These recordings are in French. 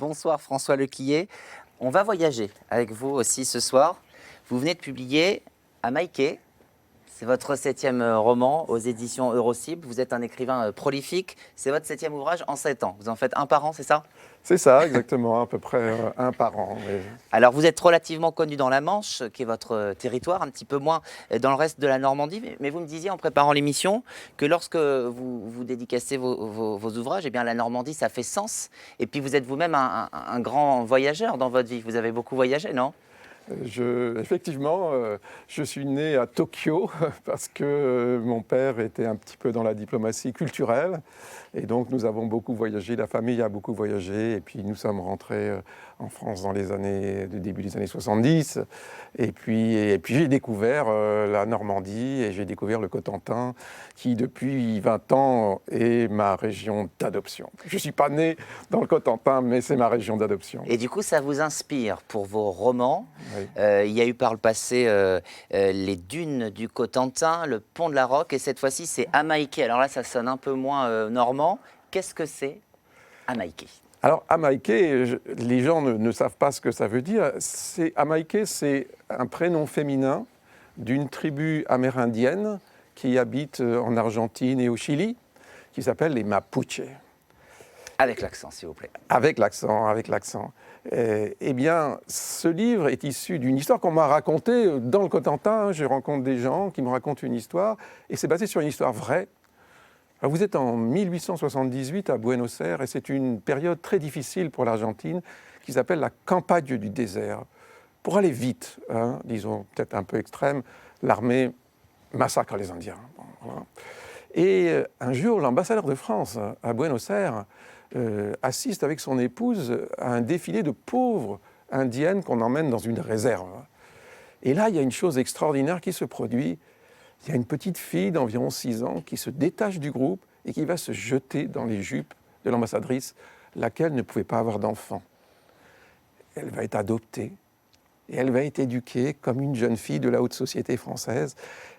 Bonsoir François Lequillier. On va voyager avec vous aussi ce soir. Vous venez de publier Amaïké. C'est votre 7e roman aux éditions Eurocible. Vous êtes un écrivain prolifique. C'est votre 7e ouvrage en 7 ans. Vous en faites un par an, c'est ça? C'est ça, exactement, à peu près un par an. Oui. Alors vous êtes relativement connu dans la Manche, qui est votre territoire, un petit peu moins dans le reste de la Normandie. Mais vous me disiez en préparant l'émission que lorsque vous dédicacez vos ouvrages, eh bien la Normandie, ça fait sens. Et puis vous êtes vous-même un grand voyageur dans votre vie. Vous avez beaucoup voyagé, non? Effectivement, je suis né à Tokyo parce que mon père était un petit peu dans la diplomatie culturelle. Et donc nous avons beaucoup voyagé, la famille a beaucoup voyagé. Et puis nous sommes rentrés en France dans le début des années 70. Et puis j'ai découvert la Normandie et j'ai découvert le Cotentin qui depuis 20 ans est ma région d'adoption. Je ne suis pas né dans le Cotentin, mais c'est ma région d'adoption. Et du coup, ça vous inspire pour vos romans. Oui. Il y a eu par le passé les dunes du Cotentin, le pont de la Roque, et cette fois-ci, c'est Amaïké. Alors là, ça sonne un peu moins normand. Qu'est-ce que c'est Amaïké? Alors, Amaïké, les gens ne savent pas ce que ça veut dire. Amaïké, c'est un prénom féminin d'une tribu amérindienne qui habite en Argentine et au Chili, qui s'appelle les Mapuche. Avec l'accent, s'il vous plaît. Avec l'accent, avec l'accent. Eh bien, ce livre est issu d'une histoire qu'on m'a racontée dans le Cotentin. Je rencontre des gens qui me racontent une histoire, et c'est basé sur une histoire vraie. Alors, vous êtes en 1878 à Buenos Aires, et c'est une période très difficile pour l'Argentine, qui s'appelle la campagne du désert. Pour aller vite, disons peut-être un peu extrême, l'armée massacre les Indiens. Bon, voilà. Et un jour, l'ambassadeur de France à Buenos Aires assiste avec son épouse à un défilé de pauvres indiennes qu'on emmène dans une réserve. Et là, il y a une chose extraordinaire qui se produit. Il y a une petite fille d'environ 6 ans qui se détache du groupe et qui va se jeter dans les jupes de l'ambassadrice, laquelle ne pouvait pas avoir d'enfant. Elle va être adoptée et elle va être éduquée comme une jeune fille de la haute société française.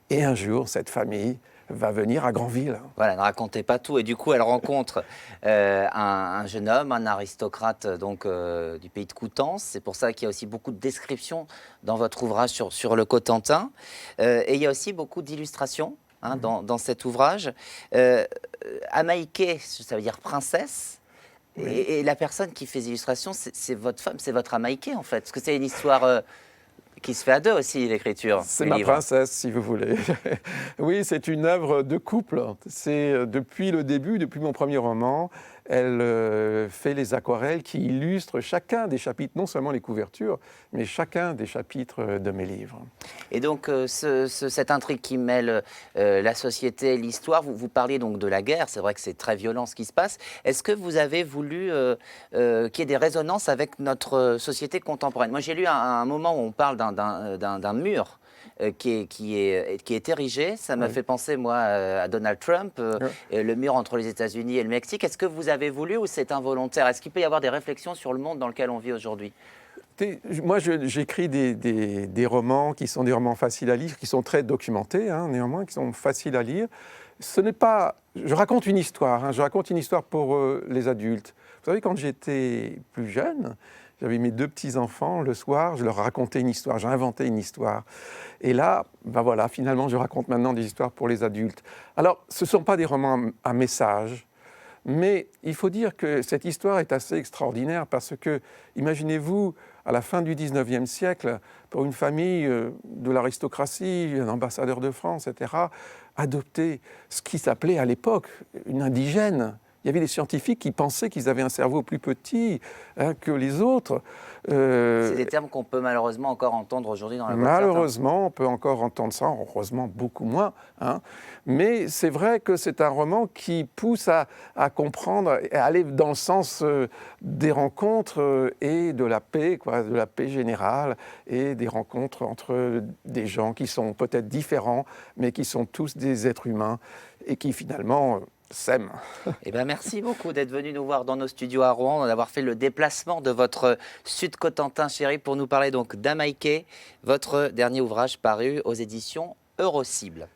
Et un jour, cette famille va venir à Granville. Voilà, ne racontez pas tout. Et du coup, elle rencontre un jeune homme, un aristocrate donc, du pays de Coutances. C'est pour ça qu'il y a aussi beaucoup de descriptions dans votre ouvrage sur le Cotentin. Et il y a aussi beaucoup d'illustrations dans cet ouvrage. Amaïké, ça veut dire princesse. Oui. Et la personne qui fait les illustrations, c'est votre femme, c'est votre Amaïké en fait. Parce que c'est une histoire qui se fait à deux aussi, l'écriture. C'est ma princesse, si vous voulez. Oui, c'est une œuvre de couple. C'est depuis le début, depuis mon premier roman, elle fait les aquarelles qui illustrent chacun des chapitres, non seulement les couvertures, mais chacun des chapitres de mes livres. Et donc, cette intrigue qui mêle la société et l'histoire, vous parliez donc de la guerre, c'est vrai que c'est très violent ce qui se passe. Est-ce que vous avez voulu qu'il y ait des résonances avec notre société contemporaine? Moi, j'ai lu à un moment où on parle d'un mur qui est érigé. Ça m'a fait penser, moi, à Donald Trump, le mur entre les États-Unis et le Mexique. Est-ce que vous avez voulu ou c'est involontaire? Est-ce qu'il peut y avoir des réflexions sur le monde dans lequel on vit aujourd'hui? Moi, j'écris des romans qui sont des romans faciles à lire, qui sont très documentés, néanmoins, qui sont faciles à lire. Ce n'est pas... Je raconte une histoire, je raconte une histoire pour les adultes. Vous savez, quand j'étais plus jeune, j'avais mes 2 petits-enfants, le soir, je leur racontais une histoire, j'inventais une histoire. Et là, ben voilà, finalement, je raconte maintenant des histoires pour les adultes. Alors, ce ne sont pas des romans à message, mais il faut dire que cette histoire est assez extraordinaire parce que, imaginez-vous, à la fin du 19e siècle, pour une famille de l'aristocratie, un ambassadeur de France, etc., adopter ce qui s'appelait à l'époque une indigène. Il y avait des scientifiques qui pensaient qu'ils avaient un cerveau plus petit que les autres. C'est des termes qu'on peut malheureusement encore entendre aujourd'hui dans la bouche. Malheureusement, on peut encore entendre ça, heureusement beaucoup moins. Mais c'est vrai que c'est un roman qui pousse à comprendre et à aller dans le sens des rencontres et de la paix, de la paix générale, et des rencontres entre des gens qui sont peut-être différents, mais qui sont tous des êtres humains et qui finalement... s'aiment. Eh ben, merci beaucoup d'être venu nous voir dans nos studios à Rouen, d'avoir fait le déplacement de votre Sud-Cotentin chéri pour nous parler donc d'Amaïké, votre dernier ouvrage paru aux éditions Eurocible.